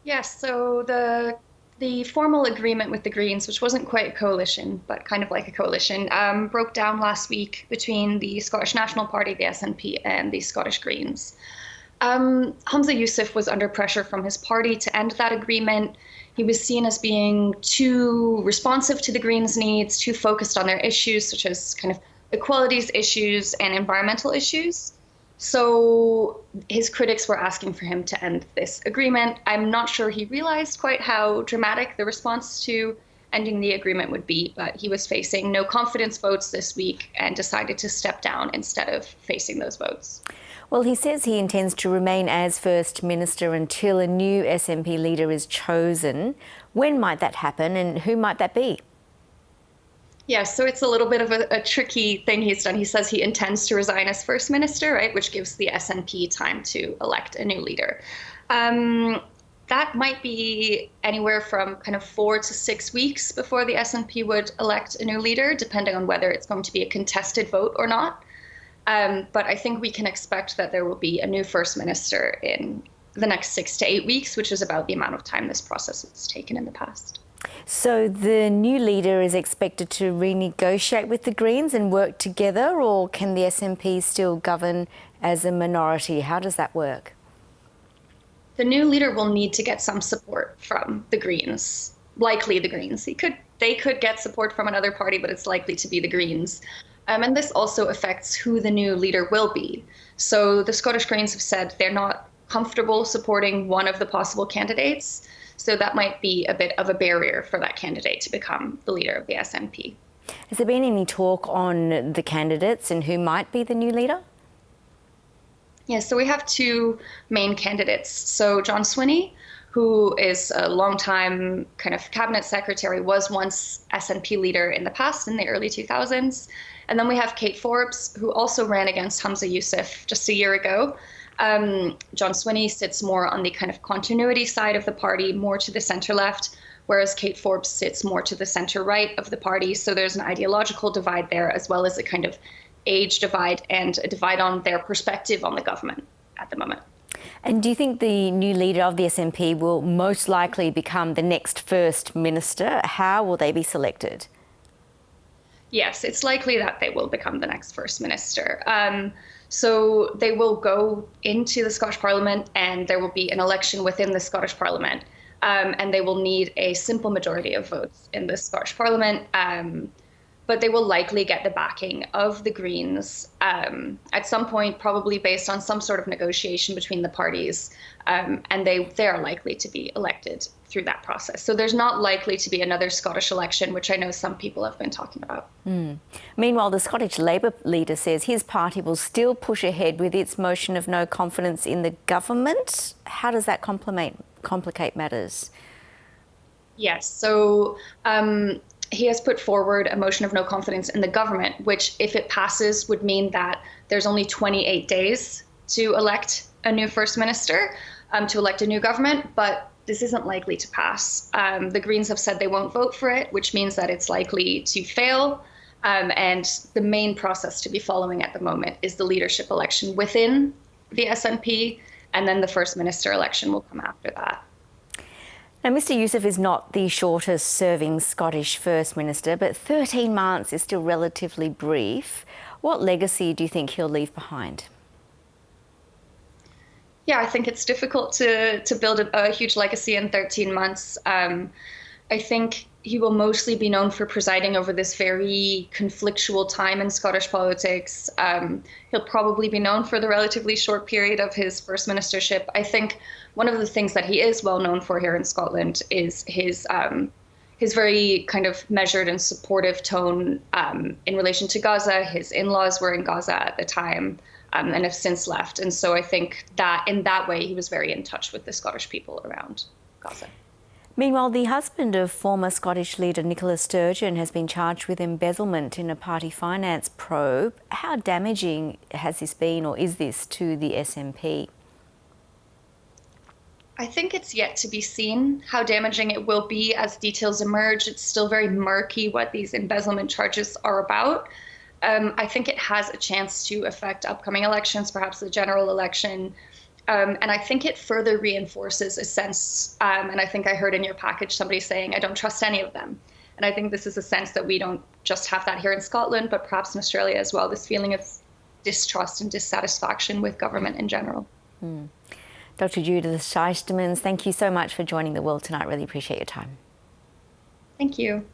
Yes, so the formal agreement with the Greens, which wasn't quite a coalition, but kind of like a coalition, broke down last week between the Scottish National Party, the SNP, and the Scottish Greens. Humza Yousaf was under pressure from his party to end that agreement. He was seen as being too responsive to the Greens' needs, too focused on their issues, such as kind of equalities issues and environmental issues. So his critics were asking for him to end this agreement. I'm not sure he realized quite how dramatic the response to ending the agreement would be, but he was facing no confidence votes this week and decided to step down instead of facing those votes. Well, he says he intends to remain as First Minister until a new SNP leader is chosen. When might that happen and who might that be? Yeah, so it's a little bit of a tricky thing he's done. He says he intends to resign as First Minister, right, which gives the SNP time to elect a new leader. That might be anywhere from kind of 4 to 6 weeks before the SNP would elect a new leader, depending on whether it's going to be a contested vote or not. But I think we can expect that there will be a new First Minister in the next 6 to 8 weeks, which is about the amount of time this process has taken in the past. So the new leader is expected to renegotiate with the Greens and work together, or can the SNP still govern as a minority? How does that work? The new leader will need to get some support from the Greens, likely the Greens. They could get support from another party, but it's likely to be the Greens. And this also affects who the new leader will be. So the Scottish Greens have said they're not comfortable supporting one of the possible candidates. So that might be a bit of a barrier for that candidate to become the leader of the SNP. Has there been any talk on the candidates and who might be the new leader? Yeah, so we have two main candidates. So John Swinney, who is a longtime kind of cabinet secretary, was once SNP leader in the past, in the early 2000s. And then we have Kate Forbes, who also ran against Humza Yousaf just a year ago. John Swinney sits more on the kind of continuity side of the party, more to the centre-left, whereas Kate Forbes sits more to the centre-right of the party. So there's an ideological divide there, as well as a kind of age divide and a divide on their perspective on the government at the moment. And do you think the new leader of the SNP will most likely become the next First Minister? How will they be selected? Yes, it's likely that they will become the next First Minister. So they will go into the Scottish Parliament and there will be an election within the Scottish Parliament. And they will need a simple majority of votes in the Scottish Parliament. But they will likely get the backing of the Greens at some point, probably based on some sort of negotiation between the parties. And they are likely to be elected through that process. So there's not likely to be another Scottish election, which I know some people have been talking about. Meanwhile, the Scottish Labour leader says his party will still push ahead with its motion of no confidence in the government. How does that complicate matters? Yes, so he has put forward a motion of no confidence in the government, which, if it passes, would mean that there's only 28 days to elect a new First Minister, to elect a new government, but this isn't likely to pass. The Greens have said they won't vote for it, which means that it's likely to fail. And the main process to be following at the moment is the leadership election within the SNP, and then the First Minister election will come after that. Now, Mr Yousaf is not the shortest serving Scottish First Minister, but 13 months is still relatively brief. What legacy do you think he'll leave behind? Yeah, I think it's difficult to build a huge legacy in 13 months. I think he will mostly be known for presiding over this very conflictual time in Scottish politics. He'll probably be known for the relatively short period of his first ministership. I think one of the things that he is well known for here in Scotland is his very kind of measured and supportive tone in relation to Gaza. His in-laws were in Gaza at the time and have since left. And so I think that in that way, he was very in touch with the Scottish people around Gaza. Meanwhile, the husband of former Scottish leader Nicola Sturgeon has been charged with embezzlement in a party finance probe. How damaging has this been, or is this, to the SNP? I think it's yet to be seen how damaging it will be as details emerge. It's still very murky what these embezzlement charges are about. I think it has a chance to affect upcoming elections, perhaps the general election. And I think it further reinforces a sense, and I think I heard in your package somebody saying, I don't trust any of them. And I think this is a sense that we don't just have that here in Scotland, but perhaps in Australia as well, this feeling of distrust and dissatisfaction with government in general. Dr. Judith Sijstermans, thank you so much for joining The World tonight. Really appreciate your time. Thank you.